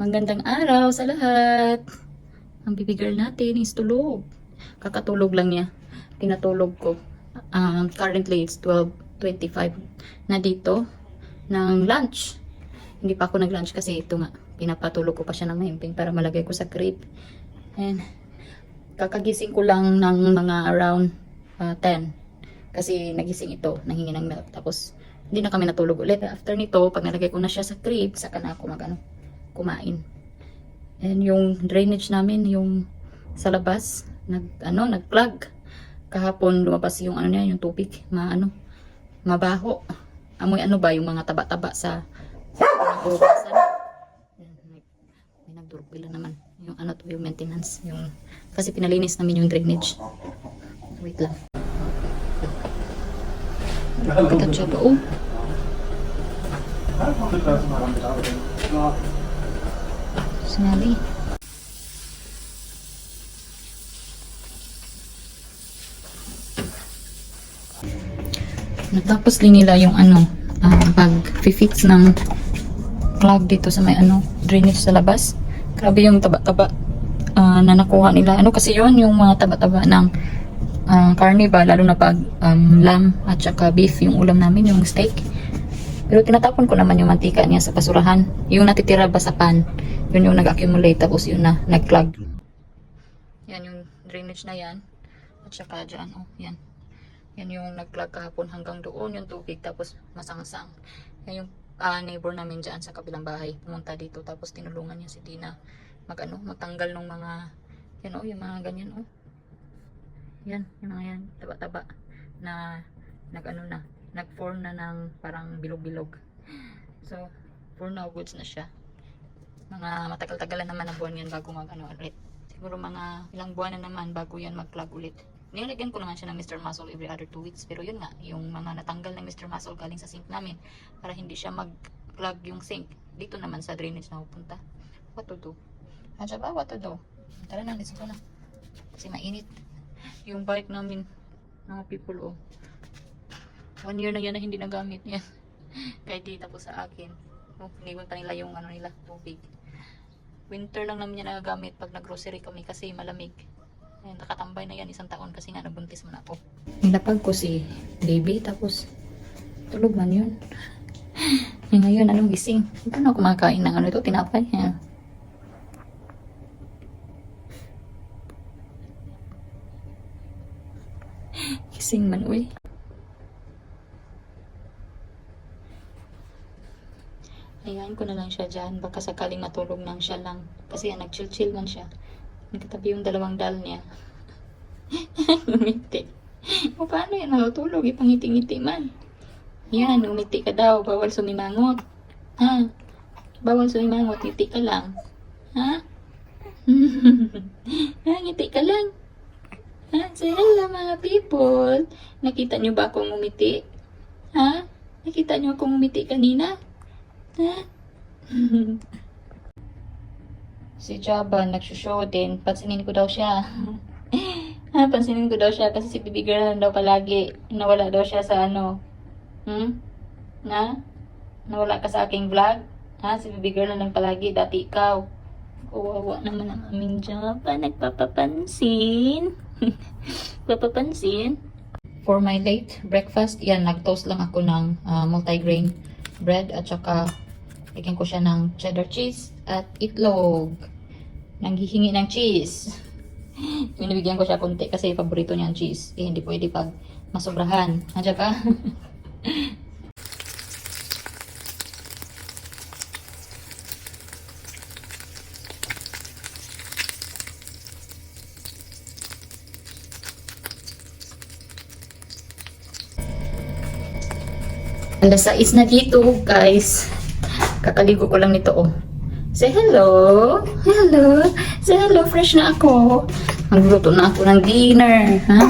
Magandang araw sa lahat. Ang baby girl natin is tulog. Kakatulog lang niya. Tinatulog ko. Currently it's 12:25 na dito ng lunch. Hindi pa ako nag-lunch kasi ito nga. Pinapatulog ko pa siya ng mahimping para malagay ko sa crib. And kakagising ko lang ng mga around 10. Kasi nagising ito, nanghingi ng milk. Tapos hindi na kami natulog ulit. After nito, pag nalagay ko na siya sa crib, saka na ako kumain. And yung drainage namin, yung sa labas, nag-plug. Kahapon lumabas yung yung tubig, mabaho. Amoy yung mga taba-taba sa bubasan. May nagdurog naman. Yung maintenance, kasi pinalinis namin yung drainage. Wait lang. Katansya ba? Oh. Sinali. Natapos din nila yung pag-fix ng plug dito sa may drainage sa labas. Grabe yung taba-taba na nakuha nila. Kasi yun yung mga taba-taba ng karne ba, lalo na pag lamb at saka beef yung ulam namin, yung steak. Pero tinatapon ko naman yung mantika niya sa basurahan. Yung natitira ba sa pan, yun yung nag-accumulate, tapos yun na nag-clog. Yan yung drainage na yan. At saka dyan, yan. Yan yung nag-clog kahapon hanggang doon yung tubig, tapos masangsang. Yan yung neighbor namin dyan sa kabilang bahay. Pumunta dito, tapos tinulungan niya si Tina magtanggal ng mga, yung mga ganyan, Yan, yung mga yan, taba-taba na nag-form na ng parang bilog-bilog. So, for now, goods na siya. Mga matagal-tagalan naman na buwan yan bago ulit. Siguro mga ilang buwan na naman bago yan mag-clog ulit. Nilagyan ko naman siya ng Mr. Muscle every other 2 weeks. Pero yun nga, yung mga natanggal ng Mr. Muscle galing sa sink namin, para hindi siya mag-clog yung sink. Dito naman sa drainage na pupunta. What to do? What to do? Tara na, let's go na. Kasi mainit. Yung bike namin, mga people, 1 year na yan na hindi nagamit yan. Kahit di tapos sa akin. Iniwan pa nila yung nila, tubig. Winter lang namin yan nagagamit pag nag-grocery kami kasi malamig. Ayan, nakatambay na yan 1 taon kasi nga nabuntis man ako. Nilapag ko si baby, tapos tulog man yun. Ngayon, gising? Ito na kumakain ng ito, tinapay. Yan. Gising man, uy. Ayan ko na lang siya dyan. Baka sakaling matulog nang siya lang. Kasi nag-chill-chill man siya. Nagkatabi yung 2 dal niya. Umiti. Paano yan? Natutulog. Ipangiti-ngiti man. Yan, umiti ka daw. Bawal sumimangot. Ha? Bawal sumimangot. Ngiti ka lang. Ha? Ha? Ngiti ka lang. Ha? Say hello mga people. Nakita niyo ba akong umiti? Ha? Nakita niyo akong umiti kanina? Ha? Si Jabba nagsushow din. Pansinin ko daw siya. Pansinin ko daw siya kasi si baby girl daw palagi. Nawala daw siya sa Nawala ka sa aking vlog? Ha? Si baby girl lang palagi. Dati ikaw. Kawawa naman ang aming Jabba. Nagpapapansin. Papapansin. For my late breakfast, yan, nag-toast lang ako ng multigrain bread at saka lagyan ko siya ng cheddar cheese at itlog. Nanghihingi ng cheese. Binibigyan ko siya konti kasi paborito niya ang cheese. Hindi pwede pag masobrahan. Andiyan ka? Alas 6 na dito, guys. Kakaligo ko lang nito, Say hello. Hello. Say hello, fresh na ako. Magluto na ako ng dinner, ha?